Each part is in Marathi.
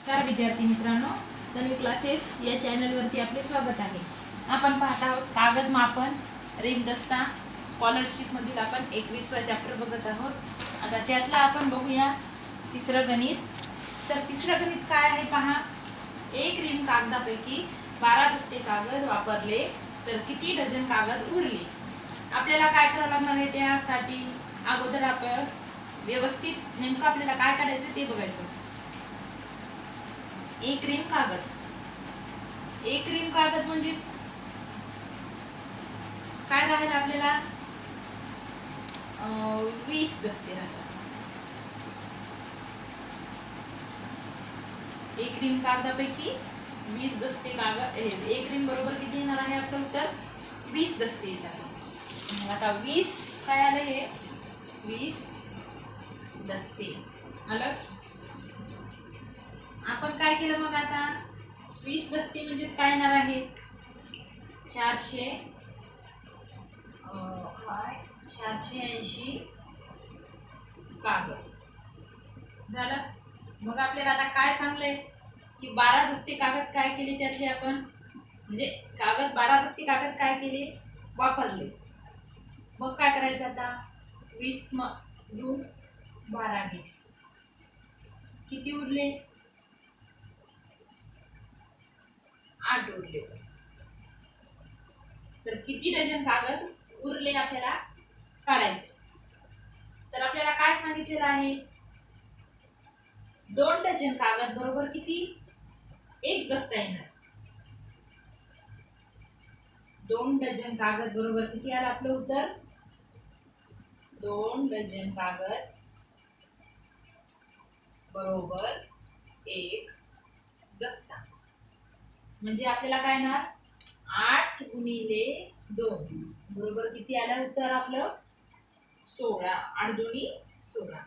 नमस्कार विद्यार्थी मित्रांनो, तन्वी क्लासेस या चॅनलवरती आपले स्वागत आहे. आपण पाहत आहोत कागद मापन रीमदस्ता स्कॉलरशिपमधील आपण 21वा चॅप्टर बघत आहोत. आता त्यातला आपण बघूया तिसरं गणित. तर तिसरं गणित काय आहे पहा. एक रीम कागदापैकी 12 दस्ते कागद वापरले तर किती डझन कागद उरले. आपल्याला काय करावं लागणार आहे. त्यासाठी अगोदर आपण व्यवस्थित नेमकं आपल्याला काय काढायचं ते बघायचं. एक रीम कागद म्हणजे काय राहील आपल्याला 20 दस्ते राहतात. एक रीम कागदापैकी 20 दस्ते कागद. एक रीम बरोबर किती येणार आहे आपलं उत्तर 20 दस्ते येतात. मग आता 20 काय आलं हे 20 दस्ते आलं. आपण काय केलं मग आता 20 दस्ते म्हणजेच काय येणार आहे 480 कागद झालं. मग आपल्याला आता काय सांगलंय की 12 दस्ते कागद काय केले त्यातले आपण म्हणजे 12 दस्ते कागद काय केले वापरले. मग काय करायचं आता 20 मधून 12 गेले किती उरले 8 उरले. तर किती डझन कागद उरले आपल्याला काढायचे. तर आपल्याला काय सांगितलेलं आहे 2 डझन कागद बरोबर किती एक दस्ता येणार. 2 डझन कागद बरोबर किती आलं आपलं उत्तर 2 डझन कागद बरोबर एक दस्ता. म्हणजे आपल्याला काय येणार 8 गुणिले 2 बरोबर किती आलं उत्तर आपलं 16. 8 दोन्ही 16.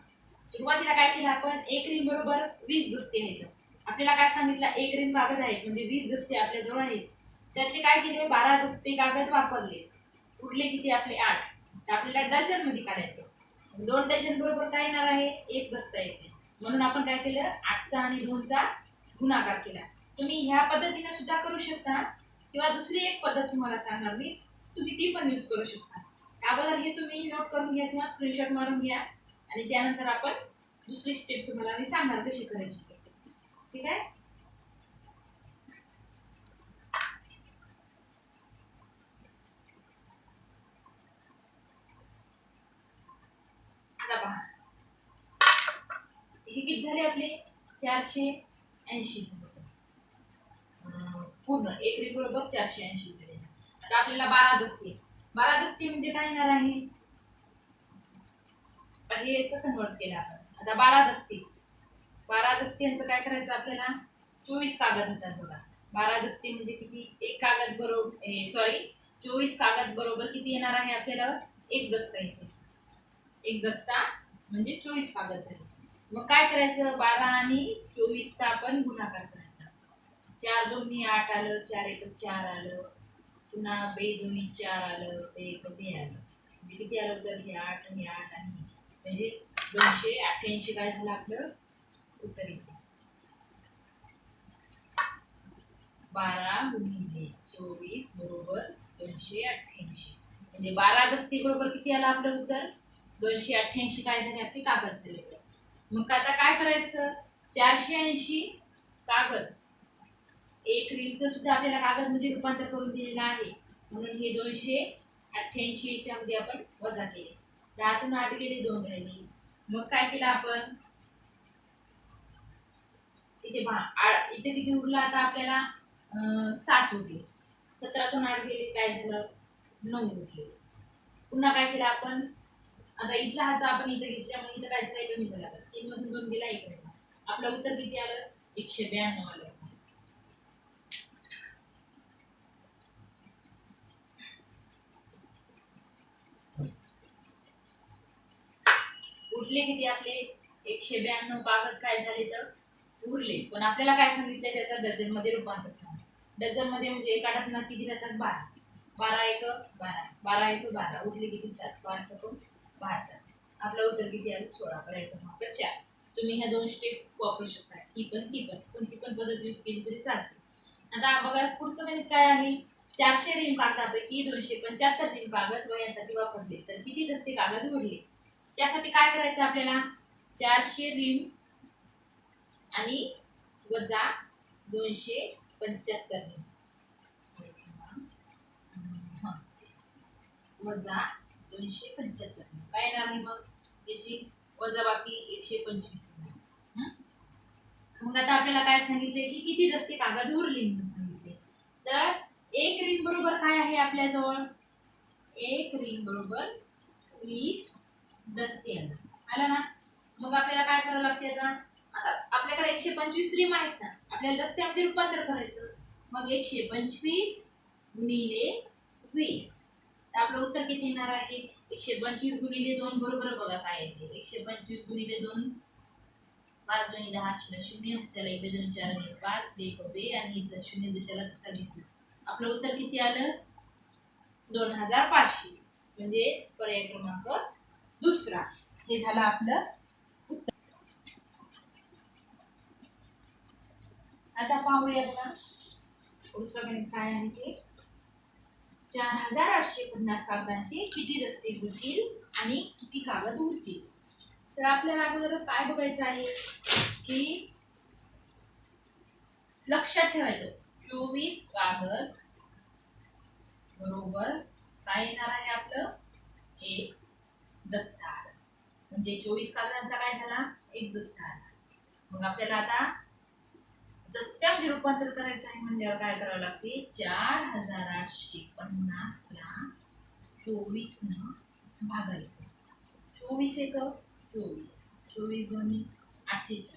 सुरुवातीला काय केलं आपण एक रीम बरोबर 20 दस्ते आहेत. आपल्याला काय सांगितलं एक रीम कागद आहे म्हणजे 20 दस्ते आपल्या जवळ आहेत. त्यातले काय केले 12 दस्ते कागद वापरले. उरले किती आपले 8. तर आपल्याला डझन मध्ये काढायचं. 2 डझन बरोबर काय येणार आहे एक दस्ता येते. म्हणून आपण काय केलं 8चा आणि 2चा गुणाकार केला. तुम्ही ह्या पद्धतीने सुद्धा करू शकता किंवा दुसरी एक पद्धत तुम्हाला सांगणार मी तुम्ही ती पण यूज करू शकता. अगोदर हे तुम्ही नोट करून घ्या किंवा स्क्रीनशॉट मारून घ्या आणि त्यानंतर आपण दुसरी स्टेप तुम्हाला मी सांगणार कशी करायची. ठीक आहे. आता पहा हे किती झाले आपले 480 पूर्ण एक रीम बरोबर 480 झाले. आता आपल्याला 12 दस्ते म्हणजे काय येणार आहे हे याचं कन्वर्ट केलं आपण. आता 12 दस्त्यांचं काय करायचं आपल्याला 24 कागद होतात बघा. 12 दस्ते म्हणजे किती एक कागद बरोबर 24 कागद बरोबर किती येणार आहे आपल्याला एक दस्ता येते. एक दस्ता म्हणजे 24 कागद झाले. मग काय करायचं 12 आणि 24चा आपण गुणाकार करायचा. 4 दोन्ही 8 आलं 4 एक 4 आलं पुन्हा 2 दोन्ही 4 आलं 1 2 आलं म्हणजे किती आलं तर हे 8 आणि 8 आणि म्हणजे 288 काय झालं आपलं उत्तर येते. 12 गुणिले 24 बरोबर 288 म्हणजे 12 दस्ते बरोबर किती आलं आपलं उत्तर 288 काय झाले आपले कागद झाले. मग आता काय करायचं 480 कागद एक रीमचं सुद्धा आपल्याला कागद मध्ये रूपांतर करून दिलेलं आहे. म्हणून हे 288 च्या मध्ये आपण वजा केले. 10तून 8 गेले 2 राहिले. मग काय केलं आपण इथे इथे किती उरलं आता आपल्याला 7 उरले. 17तून 8 गेले काय झालं 9 उरले. पुन्हा काय केलं आपण आता इथला हाचा आपण इथं घेतल्यामुळे इथं काय झालं कमी झाला. 3 मधून 2 गेला 1 राहिला. आपलं उत्तर किती आलं 192 आलं. उरले किती आपले 192 कागद काय झाले तर उरले. पण आपल्याला काय सांगितलं त्याचा डझन मध्ये रूपांतर करा. डझन मध्ये म्हणजे एका डझनात किती राहतात 12. 12 एक 12 12 एक 12 उरले किती 7 12 7 72. आपलं उत्तर किती आलं 16 पर्यंत 4. तुम्ही ह्या 2 स्टेप वापरू शकता, ही पण ती पण, कोणती पण पद्धत यूज केली तरी चालते. आता बघा पुढचं गणित काय आहे. 400 रिम कागदापैकी 275 रिम कागद वह्यांसाठी वापरले तर किती दस्ते कागद उरले. त्यासाठी काय करायचं आपल्याला, 400 रिम आणि वजा 275 रिम, वजा 275 काय येणार आहे मग याची वजाबाकी 125. मग आता आपल्याला काय सांगितले की किती दस्ते कागद उरले म्हणून सांगितले. तर एक रिंग बरोबर काय आहे आपल्याजवळ, एक रिंग बरोबर 20 दस्ते आला ना. मग आपल्याला काय करावं लागते आता, आपल्याकडे 125 रिम आहेत ना, आपल्याला दस्त्यामध्ये रूपांतर करायचं. मग 125 गुणिले 20, आपलं उत्तर किती येणार आहे. 125 गुणिले 2 बरोबर बघा काय येते. 125 गुणिले 2, 5 2 10 0 चला 1 2 4 5 1 बे आणि इथला 0 दिशेला तसा घेतला. आपलं उत्तर किती आलं 2500, म्हणजे पर्याय क्रमांक दुसरा हे झालं आपलं उत्तर. आता पाहूया बघा पुढचं गणित काय आहे ते. 4850 कागदांचे किती दस्ते होतील आणि किती कागद उरतील. तर आपल्याला अगोदर काय बघायचं आहे की लक्षात ठेवायचं 24 कागद बरोबर काय येणार आहे आपलं एक दस्ता, म्हणजे 24 कागदांचा काय झाला एक दस्ता. मग आपल्याला आता दस्त्यामध्ये रूपांतर करायचं आहे म्हणल्यावर काय करावं लागते, 4850 ला 24 न भागायचं. 24 एक 24, 24 दोन्ही 48.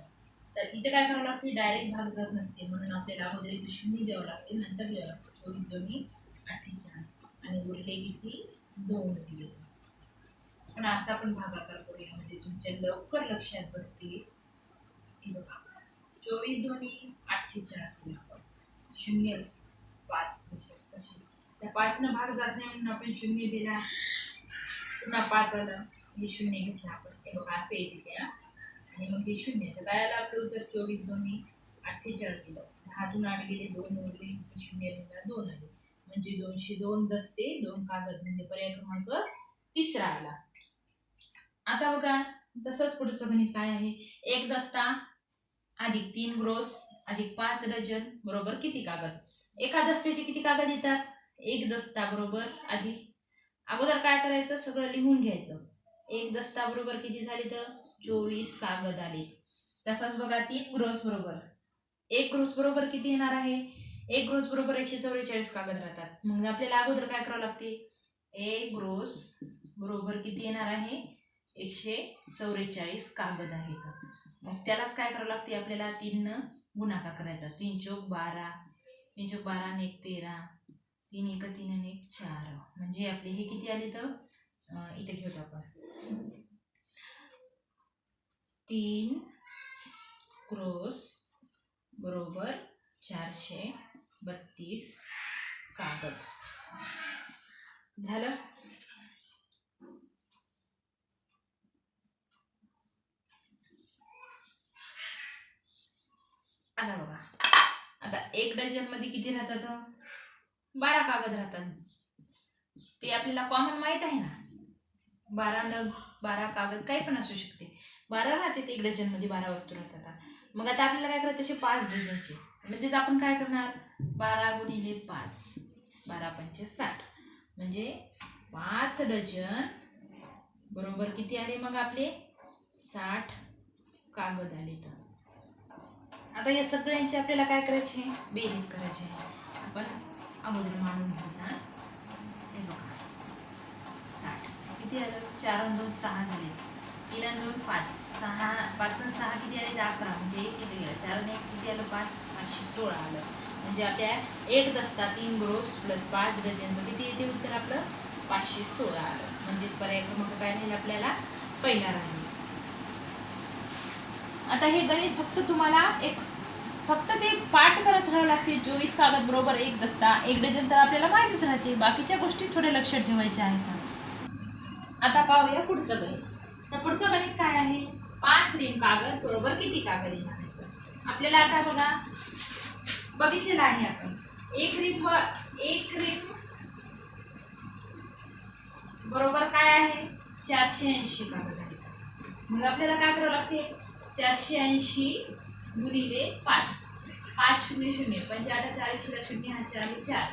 तर इथे काय करावं लागते, डायरेक्ट भाग जात नसते म्हणून आपल्याला अगोदर इथे 0 द्यावं लागते, नंतर द्यावं लागतं. 24 दोन्ही 48 आणि उरले किती 2 उरले. पण असा पण भागाकार करूया म्हणजे तुमच्या लवकर लक्षात बसते. हे बघा 24 दोन्ही 48 0 5 तसे त्या 5 न भाग जात नाही म्हणून आपण 0 दिला, पुन्हा 5 आलं हे 0 घेतलं आपण. हे बघा असं येते त्या आणि मग हे 0. तर काय आलं आपलं उत्तर 24 दोन्ही 48 केलं. 10 8 गेले 2 उरले, 0 दिला 2 आले, म्हणजे 202 दस्ते 2 कागद, म्हणजे पर्याय क्रमांक तिसरा आला. आता बघा तसंच पुढचं गणित काय आहे. एक दस्ता अधिक 3 ग्रोस अधिक 5 डझन बरोबर किती कागद. एका दस्त्याचे किती कागद येतात, एक दस्ता बरोबर अधिक, अगोदर काय करायचं सगळं लिहून घ्यायचं. एक दस्ता बरोबर किती झाले तर 24 कागद आले. तसंच बघा 3 ग्रोस बरोबर, एक ग्रोस बरोबर किती येणार आहे, एक ग्रोस बरोबर 144 कागद राहतात. मग आपल्याला अगोदर काय करावं लागते, एक ग्रोस बरोबर किती येणार आहे 144 कागद आहेत. मग त्यालाच काय करावं लागते आपल्याला 3 न गुणाकार करायचा. 3 चौक 12, 3 चौक 12 आणि 1 13, 3 1 3 आणि 1 4, म्हणजे आपले हे किती आले तर इथे घेऊया आपण 3 ग्रोस बरोबर 432 कागद झालं. आता बघा आता एक डझन मध्ये किती राहतात 12 कागद राहतात. ते आपल्याला कॉमन माहित आहे ना, 12 नग 12 कागद काही पण असू शकते. 12 राहते एक डझन मध्ये 12 वस्तू राहतात. मग आता आपल्याला काय करायचं तसे 5 डझनचे, म्हणजेच आपण काय करणार 12 गुणिले 5 12 पंचे 60, म्हणजे 5 डझन बरोबर किती आले मग आपले 60 कागद आले. तर आता या सगळ्यांची आपल्याला काय करायचे बेरीज करायची आहे. आपण अगोदर मांडून घेऊया. हे बघा 60 किती आलं 4 आणि 2 6 झाले, 3 आणि 2 5 6 5 आणि 6 किती आले 11, म्हणजे 1 किती गेलं 4 आणि 1 किती आलं 5 516 आलं. म्हणजे आपल्या एक दस्ता 3 ग्रोस प्लस 5 डझनचं किती येते उत्तर आपलं 516 आलं. म्हणजेच पर्याय क्रमांक काय राहील आपल्याला पहिला राहील. आता हे गणित फक्त ते पाठ करत राहावं लागते. 24 कागद बरोबर एक दस्ता एक डझन तर आपल्याला माहितीच राहते, बाकीच्या गोष्टी थोड्या लक्षात ठेवायच्या आहेत. आता पाहूया पुढचं गणित. तर पुढचं गणित काय आहे, 5 रिम कागद बरोबर किती कागद येणार आहे? आपल्याला आता बघा बघितलेलं आहे आपण एक रिम बरोबर काय आहे 480 कागद आहे. मग आपल्याला काय करावं लागते 480 गुणिले 5 5 0 0 5 8 40 0 हा 4 4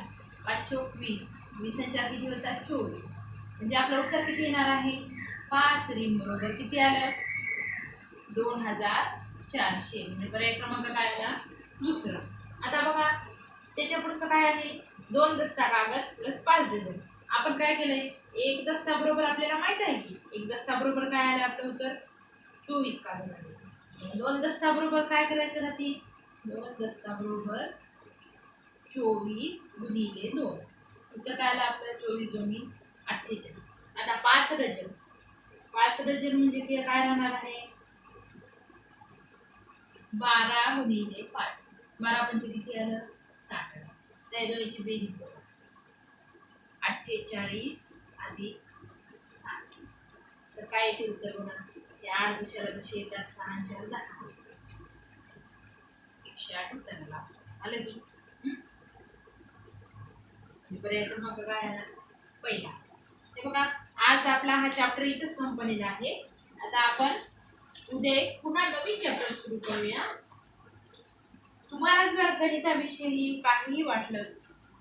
5 चौक 20 20 आणि 4 किती होतात 24. म्हणजे आपलं उत्तर किती येणार आहे 5 रिम बरोबर किती आलं 2400. म्हणजे पर्याय क्रमांक काय आला दुसरा. आता बघा त्याच्या पुढचं काय आहे 2 दस्ता कागद प्लस 5 डझन. आपण काय केलंय एक दस्ता बरोबर आपल्याला माहित आहे की एक दस्ता बरोबर काय आलं आपलं उत्तर 24 कागद आले. 2 दस्ता बरोबर काय करायचं राहते 2 दस्ता बरोबर 24 गुणिले 2 उत्तर काय आलं आपलं 24 दोन्ही 48. आता 5 डझन म्हणजे ते काय राहणार आहे 12 गुणिले 5 12 पंचे किती आलं 60. त्या दोन्हीची बेरीज बघा 48 अधिक 60. तर काय येते उत्तर बघा हे 8 जशाला जसे येतात 6 आणि 4 10 108 उत्तराला आलं की पर्याय क्रमांक काय आहे पहिला. हे बघा आज आपला हा चॅप्टर इथं संपलेला आहे. आता आपण उद्या पुन्हा नवीन चॅप्टर सुरू करूया. तुम्हाला जर गणिताविषयी काहीही वाटलं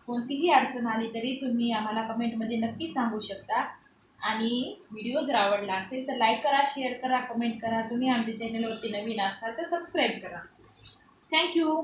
कोणतीही अडचण आली तरी तुम्ही आम्हाला कमेंटमध्ये नक्की सांगू शकता. आणि व्हिडिओ जर आवडला असेल तर लाईक करा शेअर करा कमेंट करा. तुम्ही आमच्या चॅनलवरती नवीन असाल तर सबस्क्राईब करा. थँक्यू.